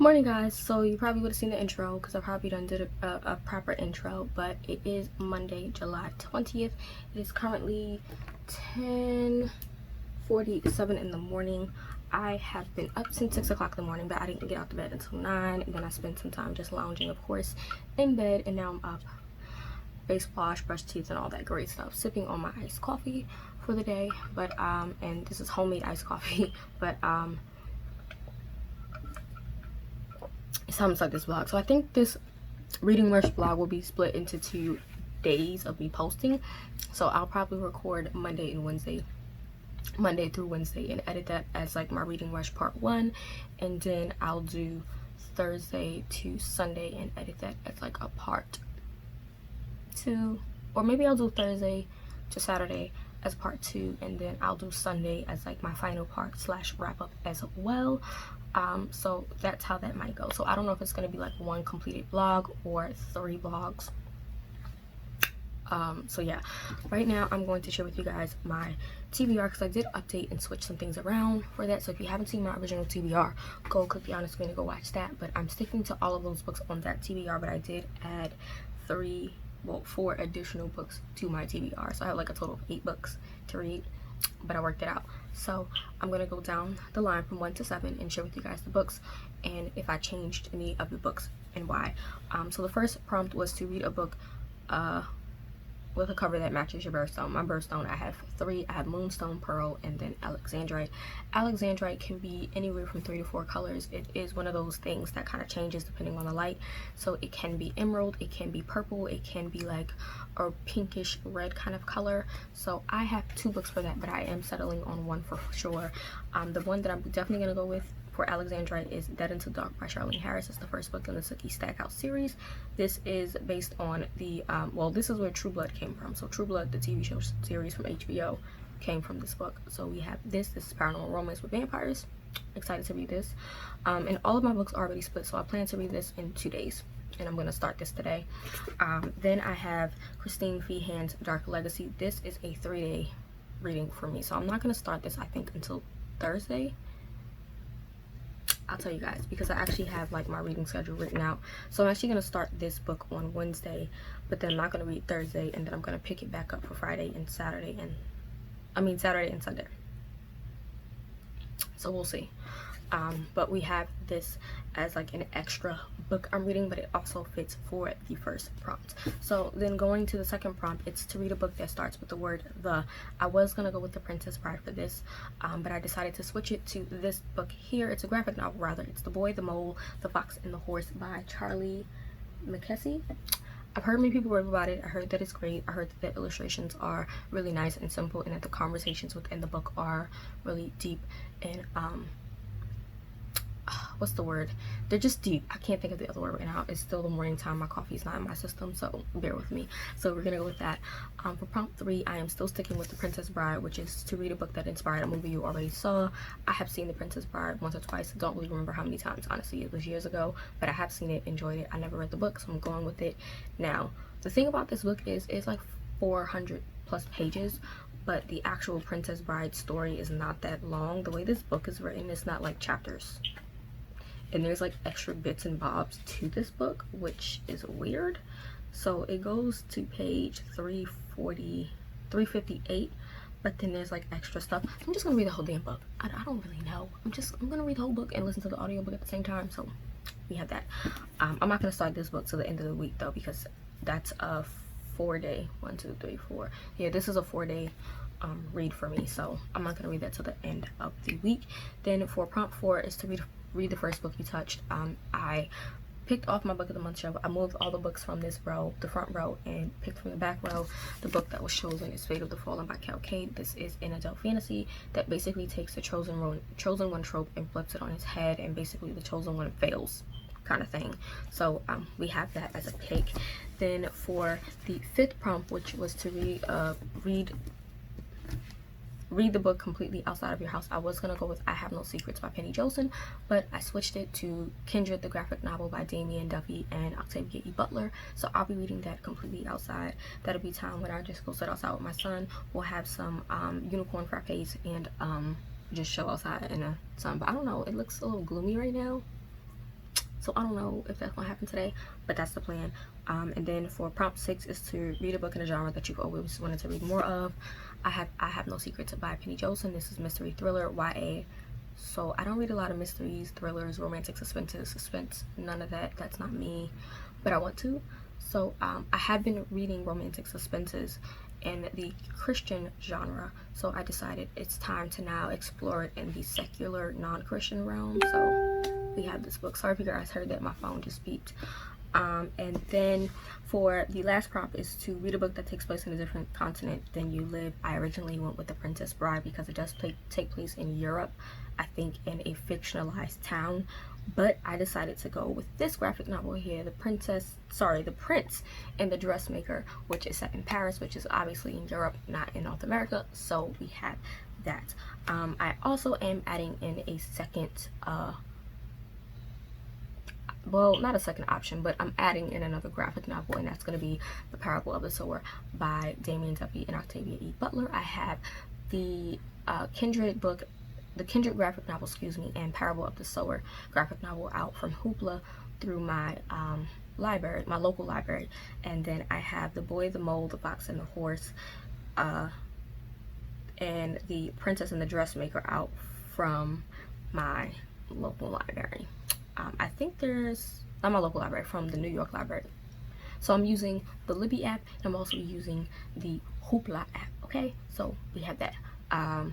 Morning guys. So you probably would have seen the intro because I probably done did a proper intro, but it is Monday, July 20th. It is currently 10:47 in the morning. I have been up since 6 o'clock in the morning, but I didn't get out of bed until 9, and then I spent some time just lounging, of course, in bed, and now I'm up. Face wash, brush teeth, and all that great stuff, sipping on my iced coffee for the day. But and this is homemade iced coffee, but it's time to start this vlog. So I think this reading rush vlog will be split into 2 days of me posting. So I'll probably record Monday through Wednesday, and edit that as like my reading rush part 1, and then I'll do Thursday to Sunday and edit that as like a part 2, or maybe I'll do Thursday to Saturday as part 2, and then I'll do Sunday as like my final part / wrap up as well. So that's how that might go. So I don't know if it's going to be like 1 completed vlog or 3 vlogs. So yeah, right now I'm going to share with you guys my TBR because I did update and switch some things around for that. So if you haven't seen my original TBR, go click the on the screen and go watch that. But I'm sticking to all of those books on that TBR, but I did add 4 additional books to my TBR. So I have like a total of 8 books to read, but I worked it out. So I'm gonna go down the line from 1 to 7 and share with you guys the books and if I changed any of the books and why. So the first prompt was to read a book with a cover that matches your birthstone. My birthstone, I have 3. I have Moonstone, Pearl, and then Alexandrite. Alexandrite can be anywhere from 3 to 4 colors. It is one of those things that kind of changes depending on the light. So it can be emerald, it can be purple, it can be like a pinkish red kind of color. So I have 2 books for that, but I am settling on 1 for sure. The one that I'm definitely gonna go with for Alexandrite is Dead into Dark by Charlaine Harris. It's the first book in the Sookie Stackhouse series. This is based on the well, this is where True Blood came from. So True Blood, the TV show series from HBO, came from this book. So we have this is paranormal romance with vampires. Excited to read this. And all of my books are already split, so I plan to read this in 2 days, and I'm going to start this today. Then I have Christine Feehan's Dark Legacy. This is a 3-day reading for me, so I'm not going to start this I think until Thursday. I'll tell you guys because I actually have like my reading schedule written out. So I'm actually going to start this book on Wednesday, but then I'm not going to read Thursday, and then I'm going to pick it back up for Friday and Saturday, and Saturday and Sunday. So we'll see. But we have this as like an extra book I'm reading, but it also fits for the first prompt. So then going to the second prompt, it's to read a book that starts with the word the. I was gonna go with The Princess Bride for this, but I decided to switch it to this book here. It's a graphic novel rather. It's The Boy, the Mole, the Fox, and the Horse by Charlaine Mackesy. I've heard many people rave about it. I heard that it's great. I heard that the illustrations are really nice and simple, and that the conversations within the book are really deep and what's the word? They're just deep. I can't think of the other word right now. It's still the morning time. My coffee's not in my system, so bear with me. So we're gonna go with that. For prompt 3, I am still sticking with The Princess Bride, which is to read a book that inspired a movie you already saw. I have seen The Princess Bride once or twice. I don't really remember how many times, honestly. It was years ago, but I have seen it, enjoyed it. I never read the book, so I'm going with it. Now, the thing about this book is it's like 400 plus pages, but the actual Princess Bride story is not that long. The way this book is written, it's not like chapters. And there's like extra bits and bobs to this book, which is weird. So it goes to page 358, but then there's like extra stuff. So I'm just gonna read the whole damn book. I don't really know. I'm gonna read the whole book and listen to the audiobook at the same time. So we have that. I'm not gonna start this book till the end of the week though, because that's a 4-day 1, 2, 3, 4. Yeah, this is a 4-day read for me, so I'm not gonna read that till the end of the week. Then for prompt 4 is to read the first book you touched. I picked off my book of the month show. I moved all the books from this row, the front row, and picked from the back row. The book that was chosen is Fate of the Fallen by Kade. This is an adult fantasy that basically takes the chosen one trope and flips it on its head, and basically the chosen one fails kind of thing. So we have that as a pick. Then for the 5th prompt, which was to read the book completely outside of your house, I was gonna go with I Have No Secrets by Joelson, but I switched it to Kindred, the graphic novel by Damian, Duffy, and Octavia Butler. So I'll be reading that completely outside. That'll be time when I just go sit outside with my son. We'll have some unicorn frappes and just chill outside in the sun. But I don't know, it looks a little gloomy right now. So I don't know if that's gonna happen today, but that's the plan. And then for prompt 6 is to read a book in a genre that you've always wanted to read more of. I have No Secrets by Penny Joelson. This is mystery thriller, YA. So I don't read a lot of mysteries, thrillers, romantic suspense, none of that. That's not me, but I want to. So I have been reading romantic suspenses in the Christian genre, so I decided it's time to now explore it in the secular non-Christian realm. So we have this book. Sorry if you guys heard that, my phone just beeped. And then for the last prompt is to read a book that takes place in a different continent than you live. I originally went with The Princess Bride because it does take place in Europe, I think in a fictionalized town, but I decided to go with this graphic novel here, The Prince and the Dressmaker, which is set in Paris, which is obviously in Europe, not in North America. So we have that. I also am adding in a second well, not a second option, but I'm adding in another graphic novel, and that's going to be The Parable of the Sower by Damian, Duffy, and Octavia E. Butler. I have the Kindred graphic novel, and Parable of the Sower graphic novel out from Hoopla through my library, my local library. And then I have The Boy, the Mole, the Fox, and the Horse, and The Princess and the Dressmaker out from my local library. I think there's not my local library, from the New York library. So I'm using the Libby app, and I'm also using the Hoopla app. Okay, so we have that. I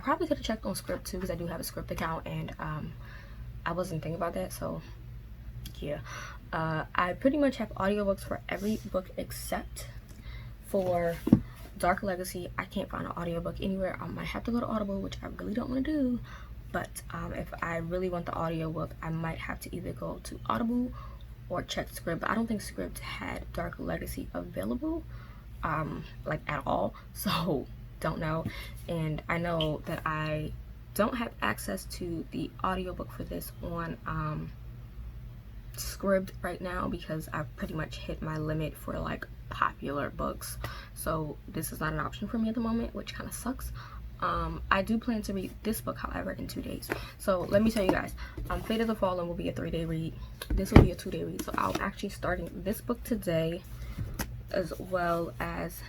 probably could have checked on Script too, because I do have a Script account, and I wasn't thinking about that. So yeah, I pretty much have audiobooks for every book except for Dark Legacy. I can't find an audiobook anywhere. I might have to go to Audible, which I really don't want to do. But if I really want the audiobook, I might have to either go to Audible or check Script. But I don't think Script had Dark Legacy available, like at all. So don't know. And I know that I don't have access to the audiobook for this on Script right now, because I've pretty much hit my limit for like popular books. So this is not an option for me at the moment, which kind of sucks. I do plan to read this book, however, in 2 days. So let me tell you guys, Fate of the Fallen will be a 3-day read. This will be a 2-day read. So I'm actually starting this book today, as well as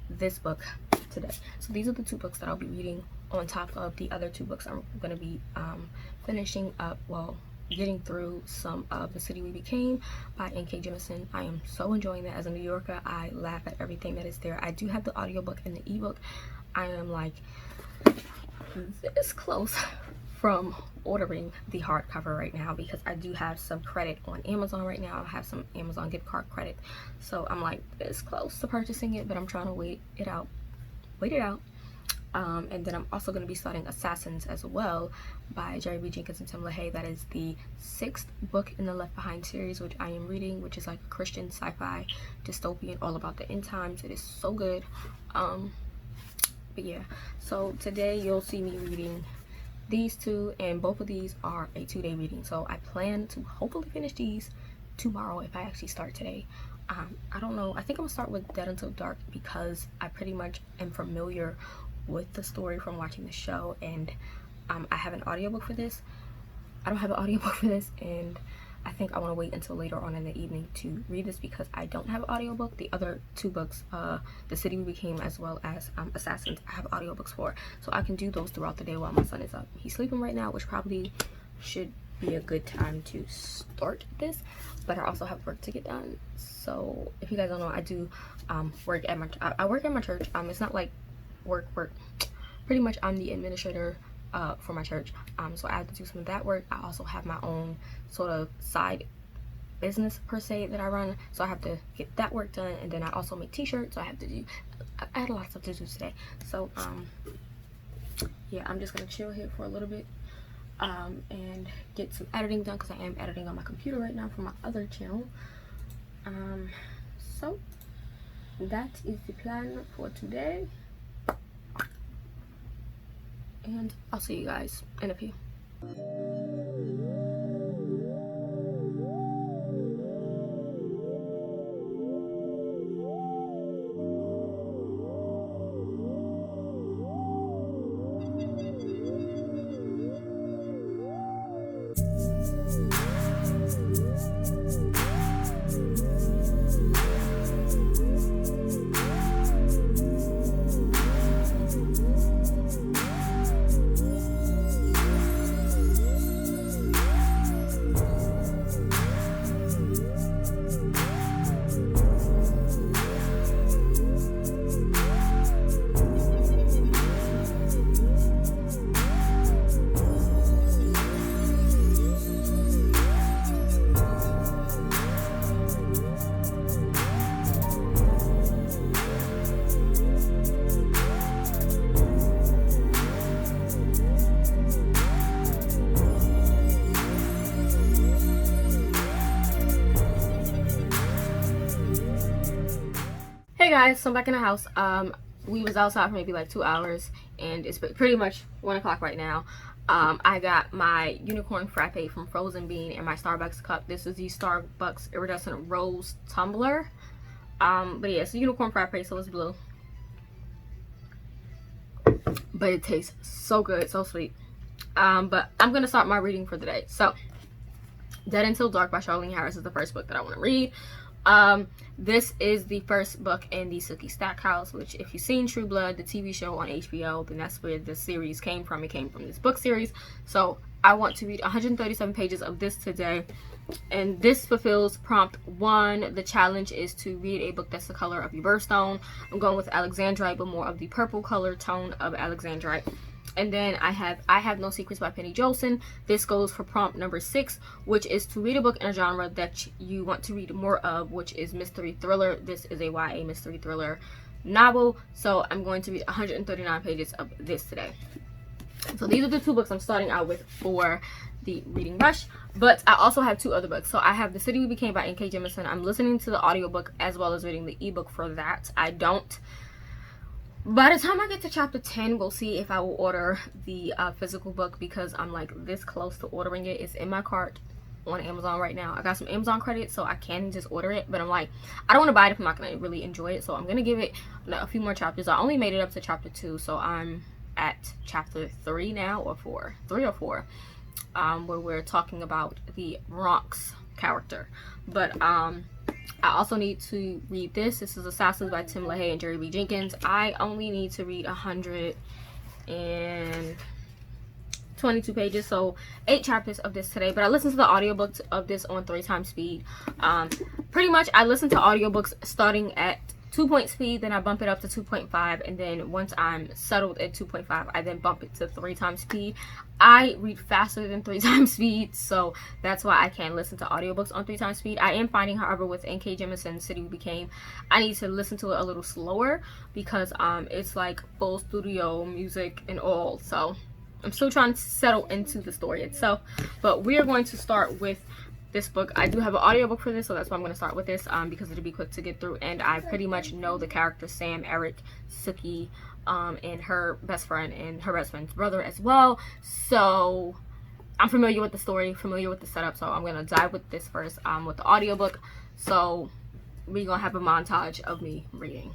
this book today. So these are the 2 books that I'll be reading on top of the other 2 books I'm going to be finishing up, well, getting through some of The City We Became by N.K. Jemisin. I am so enjoying that. As a New Yorker, I laugh at everything that is there. I do have the audiobook and the ebook. I am like this close from ordering the hardcover right now, because I do have some credit on Amazon right now. I have some Amazon gift card credit, so I'm like this close to purchasing it, but I'm trying to wait it out. And then I'm also going to be starting Assassins as well by Jerry B. Jenkins and Tim LaHaye. That is the 6th book in the Left Behind series, which I am reading, which is like a Christian sci-fi dystopian all about the end times. It is so good. But yeah, so today you'll see me reading these 2, and both of these are a 2-day reading. So I plan to hopefully finish these tomorrow if I actually start today. I don't know. I think I'm gonna start with Dead Until Dark, because I pretty much am familiar with the story from watching the show, and I have an audiobook for this. I don't have an audiobook for this, and I think I want to wait until later on in the evening to read this, because I don't have an audiobook. The other 2 books, The City We Became as well as Assassins, I have audiobooks for, so I can do those throughout the day while my son is up. He's sleeping right now, which probably should be a good time to start this, but I also have work to get done. So if you guys don't know, I do work at my church. It's not like work. Pretty much I'm the administrator for my church, so I have to do some of that work. I also have my own sort of side business per se that I run, so I have to get that work done. And then I also make t-shirts, so I had a lot of stuff to do today. So yeah, I'm just gonna chill here for a little bit and get some editing done, because I am editing on my computer right now for my other channel. So that is the plan for today, and I'll see you guys in a few. guys, so I'm back in the house. We was outside for maybe like 2 hours, and it's pretty much 1 o'clock right now. I got my unicorn frappe from Frozen Bean and my Starbucks cup. This is the Starbucks iridescent rose tumbler. But yeah, it's a unicorn frappe, so it's blue. But it tastes so good, so sweet. But I'm gonna start my reading for the day. So, Dead Until Dark by Charlaine Harris is the first book that I want to read. This is the first book in the Sookie Stackhouse, which if you've seen True Blood, the TV show on HBO, then that's where the series came from. It came from this book series. So I want to read 137 pages of this today, and this fulfills prompt 1. The challenge is to read a book that's the color of your birthstone. I'm going with Alexandrite, but more of the purple color tone of Alexandrite. And then I have No Secrets by Penny Joelson. This goes for prompt number 6, which is to read a book in a genre that you want to read more of, which is mystery thriller. This is a YA mystery thriller novel. So I'm going to read 139 pages of this today. So these are the 2 books I'm starting out with for the reading rush. But I also have 2 other books. So I have The City We Became by N.K. Jemisin. I'm listening to the audiobook as well as reading the ebook for that. By the time I get to chapter 10, we'll see if I will order the physical book, because I'm like this close to ordering it. It's in my cart on Amazon right now. I got some Amazon credits, so I can just order it, but I'm like, I don't want to buy it if I'm not going to really enjoy it, so I'm going to give it a few more chapters. I only made it up to chapter 2, so I'm at chapter 3 now, or 4, 3 or 4, where we're talking about the Bronx character. But I also need to read this. This is Assassins by Tim LaHaye and Jerry B. Jenkins. I only need to read 122 pages, so 8 chapters of this today. But I listened to the audiobook of this on 3 times speed. Pretty much I listen to audiobooks starting at 2 speed, then I bump it up to 2.5, and then once I'm settled at 2.5, I then bump it to 3 times speed. I read faster than 3 times speed, so that's why I can listen to audiobooks on 3 times speed. I am finding, however, with N.K. Jemisin, City We Became, I need to listen to it a little slower, because it's like full studio music and all, so I'm still trying to settle into the story itself. But we are going to start with this book. I do have an audiobook for this, so that's why I'm going to start with this, because it'll be quick to get through, and I pretty much know the characters Sam, Eric, Sookie, and her best friend and her best friend's brother as well, so I'm familiar with the story, familiar with the setup, so I'm going to dive with this first with the audiobook. So we're going to have a montage of me reading.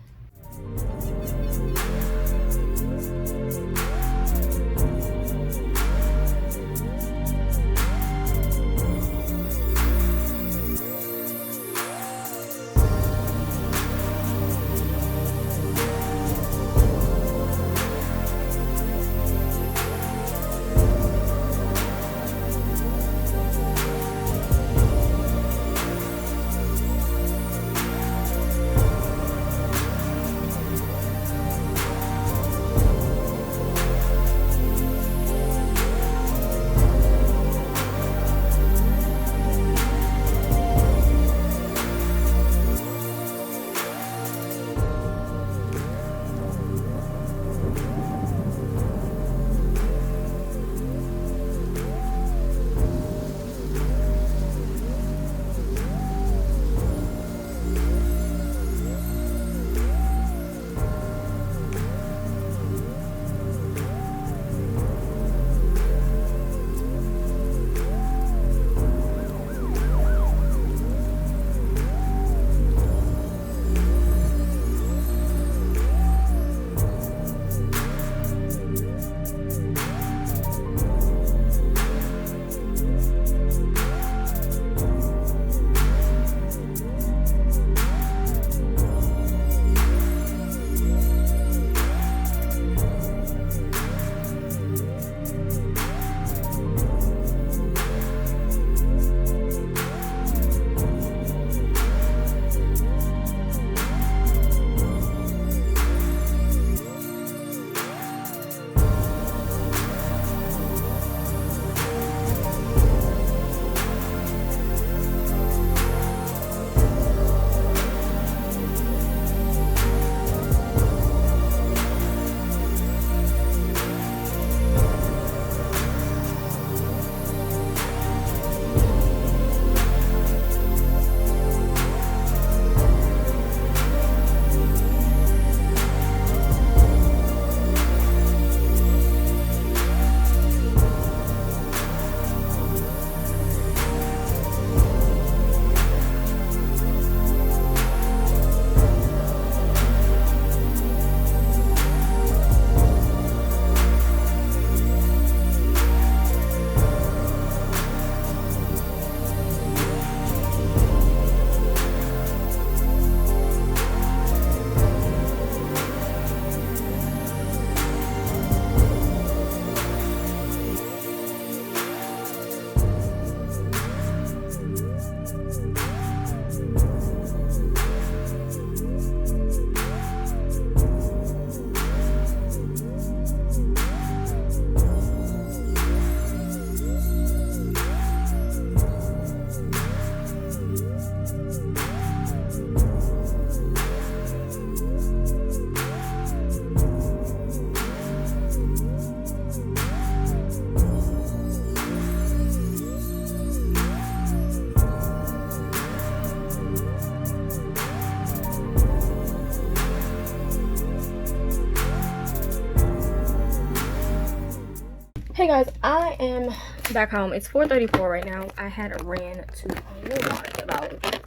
Hey guys, I am back home. It's 4:34 right now. I had ran to Walmart about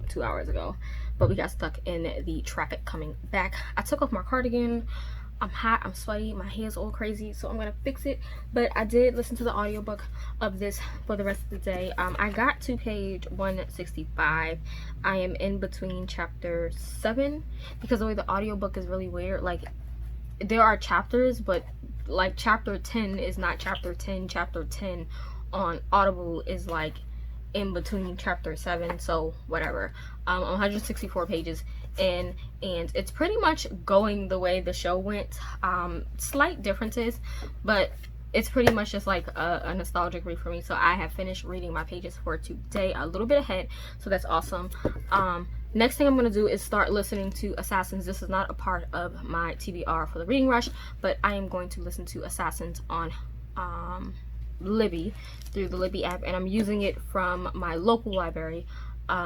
2 hours ago, but we got stuck in the traffic coming back. I took off my cardigan. I'm hot, I'm sweaty, my hair's all crazy, so I'm gonna fix it. But I did listen to the audiobook of this for the rest of the day. I got to page 165. I am in between chapter 7 because the way the audiobook is really weird. Like, there are chapters, but like chapter 10 is not chapter 10. Chapter 10 on Audible is like in between chapter 7, so whatever. 164 pages in, and it's pretty much going the way the show went. Slight differences, but it's pretty much just like a nostalgic read for me. So I have finished reading my pages for today, a little bit ahead, so that's awesome. Next thing I'm going to do is start listening to Assassins. This is not a part of my TBR for the reading rush, but I am going to listen to Assassins on Libby, through the Libby app, and I'm using it from my local library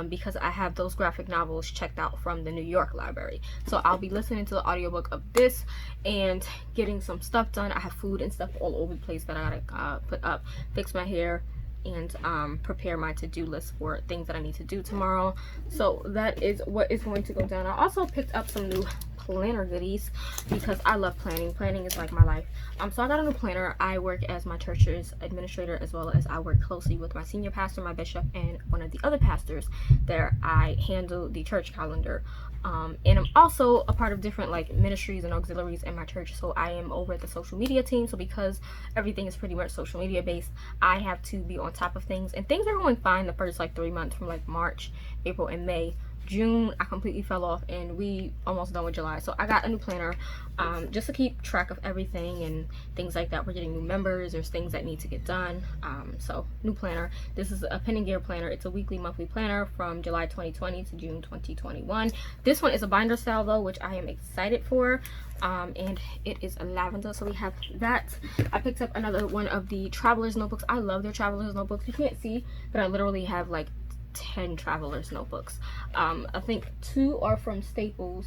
because I have those graphic novels checked out from the New York library. So I'll be listening to the audiobook of this and getting some stuff done. I have food and stuff all over the place that I gotta put up, fix my hair, and prepare my to-do list for things that I need to do tomorrow. So that is what is going to go down. I also picked up some new planner goodies because I love planning. Planning is like my life. So I got a new planner. I work as my church's administrator, as well as I work closely with my senior pastor, my bishop, and one of the other pastors there. I handle the church calendar. And I'm also a part of different like ministries and auxiliaries in my church, so I am over at the social media team. So because everything is pretty much social media based, I have to be on top of things, and things are going fine the first like 3 months, from like March, April, and May. June I completely fell off, and we almost done with July. So I got a new planner just to keep track of everything and things like that. We're getting new members, there's things that need to get done. So new planner. This is a Pen and Gear planner. It's a weekly monthly planner from July 2020 to June 2021. This one is a binder style though, which I am excited for. And it is lavender, so we have that. I picked up another one of the Traveler's Notebooks. I love their Traveler's Notebooks. You can't see, but I literally have like 10 Traveler's Notebooks. I think 2 are from Staples,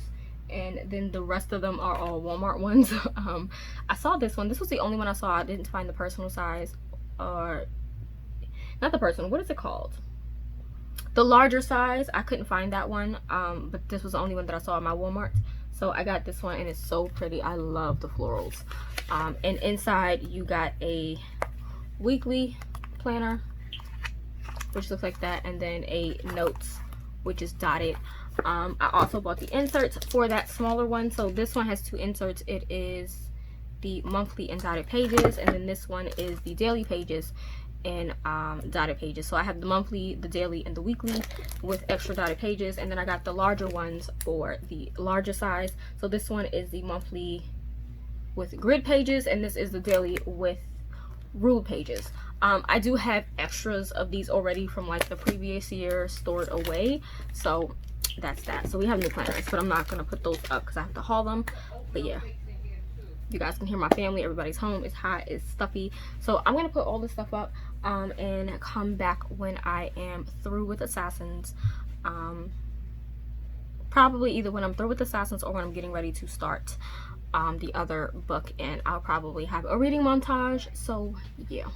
and then the rest of them are all Walmart ones. I saw this one. This was the only one I saw. I didn't find the personal size, or not the personal, what is it called? The larger size. I couldn't find that one, but this was the only one that I saw at my Walmart. So I got this one, and it's so pretty. I love the florals. And inside you got a weekly planner, which looks like that, and then a notes, which is dotted. I also bought the inserts for that smaller one. So this one has 2 inserts. It is the monthly and dotted pages, and then this one is the daily pages and dotted pages. So I have the monthly, the daily, and the weekly with extra dotted pages, and then I got the larger ones for the larger size. So this one is the monthly with grid pages, and this is the daily with ruled pages. I do have extras of these already from like the previous year stored away, so that's that. So we have new planners, but I'm not gonna put those up because I have to haul them. But yeah, you guys can hear my family. Everybody's home. It's hot, it's stuffy, so I'm gonna put all this stuff up and come back when I am through with Assassins. Probably either when I'm through with Assassins or when I'm getting ready to start the other book, and I'll probably have a reading montage. So yeah.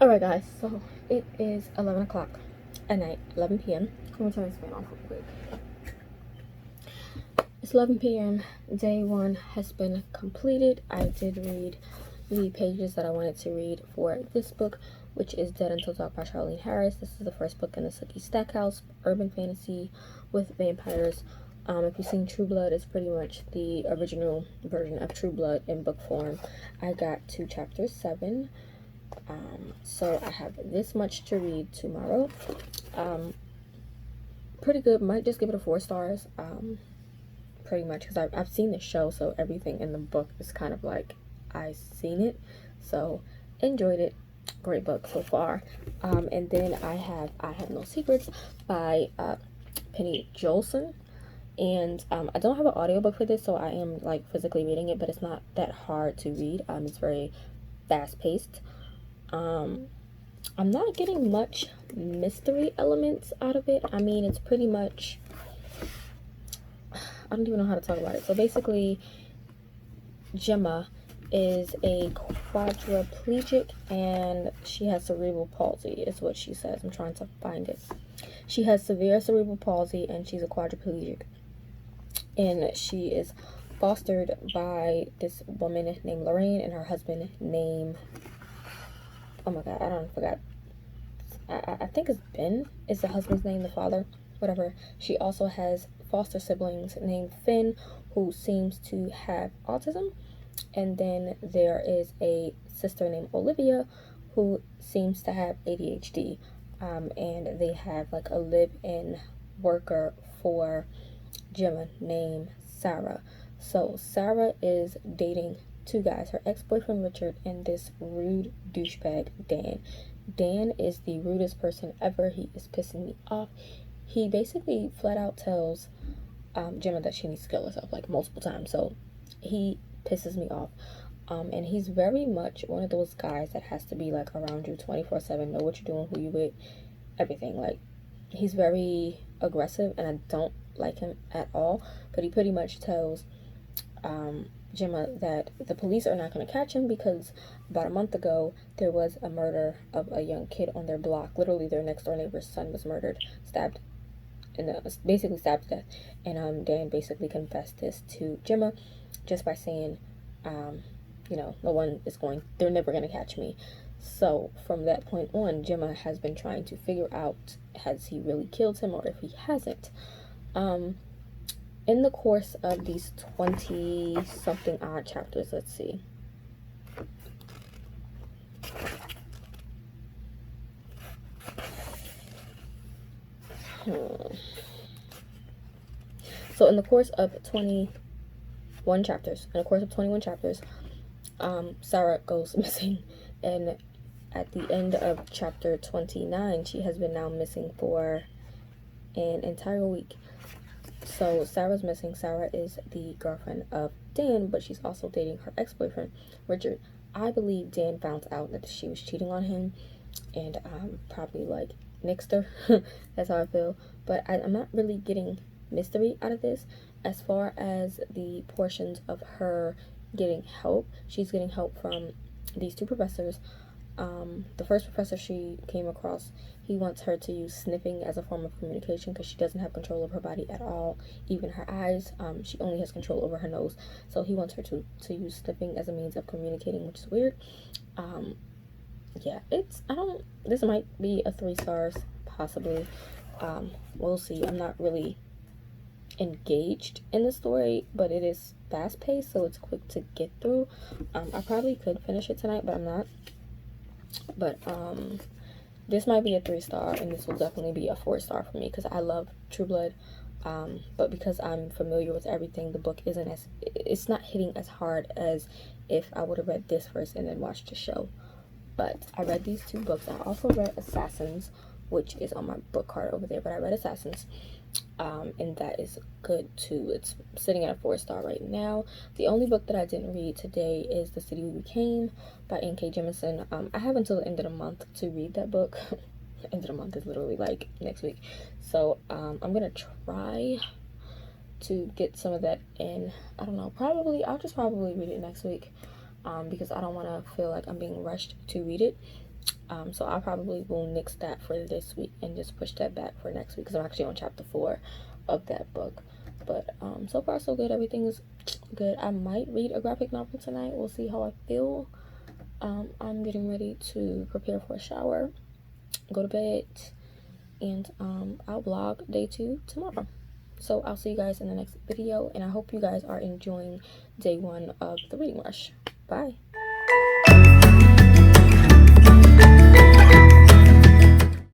Alright guys, so it is 11 o'clock at night, 11 p.m. Let me turn this fan off real quick. It's 11 p.m. Day 1 has been completed. I did read the pages that I wanted to read for this book, which is Dead Until Dark by Charlaine Harris. This is the first book in the Sookie Stackhouse urban fantasy with vampires. If you've seen True Blood, it's pretty much the original version of True Blood in book form. I got to chapter 7. So I have this much to read tomorrow. Pretty good. Might just give it a 4 stars. Pretty much because I've seen the show, so everything in the book is kind of like I've seen it. So enjoyed it. Great book so far. And then I have No Secrets by Penny Joelson. And I don't have an audiobook for this, so I am like physically reading it, but it's not that hard to read. It's very fast paced. I'm not getting much mystery elements out of it. I mean, it's pretty much, I don't even know how to talk about it. So basically, Gemma is a quadriplegic and she has cerebral palsy, is what she says. I'm trying to find it. She has severe cerebral palsy and she's a quadriplegic. And she is fostered by this woman named Lorraine and her husband named, oh my god, I forgot. I think it's Ben is the husband's name, the father, whatever. She also has foster siblings named Finn, who seems to have autism. And then there is a sister named Olivia, who seems to have ADHD. And they have like a live-in worker for Gemma named Sarah. So Sarah is dating 2 guys, her ex-boyfriend Richard and this rude douchebag Dan. Dan is the rudest person ever. He is pissing me off. He basically flat out tells Gemma that she needs to kill herself like multiple times. So he pisses me off. And he's very much one of those guys that has to be like around you 24/7, know what you're doing, who you with, everything. Like, he's very aggressive and I don't like him at all. But he pretty much tells Gemma that the police are not going to catch him because about a month ago there was a murder of a young kid on their block. Literally their next door neighbor's son was murdered, stabbed, and basically stabbed to death. And Dan basically confessed this to Gemma just by saying, you know, they're never going to catch me. So from that point on, Gemma has been trying to figure out, has he really killed him or if he hasn't. In the course of these 20-something odd chapters, let's see. So in the course of 21 chapters, Sarah goes missing, and at the end of chapter 29, she has been now missing for an entire week. So Sarah's missing. Sarah is the girlfriend of Dan, but she's also dating her ex-boyfriend, Richard. I believe Dan found out that she was cheating on him and probably like nixed her. That's how I feel. But I'm not really getting mystery out of this. As far as the portions of her getting help, she's getting help from these 2 professors. The first professor she came across, he wants her to use sniffing as a form of communication because she doesn't have control over her body at all, even her eyes. She only has control over her nose, so he wants her to use sniffing as a means of communicating, which is weird. Yeah, this might be a 3 stars, possibly. We'll see. I'm not really engaged in the story, but it is fast paced, so it's quick to get through. I probably could finish it tonight, but I'm not. But this might be a 3 star, and this will definitely be a 4 star for me because I love True Blood. But because I'm familiar with everything, the book it's not hitting as hard as if I would have read this first and then watched the show. But I read these 2 books. I also read Assassins, which is on my book card over there, but I read Assassins. And that is good too. It's sitting at a 4 star right now. The only book that I didn't read today is The City We Became by N.K. Jemisin. I have until the end of the month to read that book. The end of the month is literally like next week. So I'm gonna try to get some of that in. I don't know, I'll just probably read it next week, because I don't want to feel like I'm being rushed to read it. So I probably will nix that for this week and just push that back for next week, because I'm actually on chapter 4 of that book. But so far so good. Everything is good. I might read a graphic novel tonight. We'll see how I feel. I'm getting ready to prepare for a shower, go to bed, and I'll vlog day 2 tomorrow. So I'll see you guys in the next video, and I hope you guys are enjoying day 1 of the reading rush. Bye.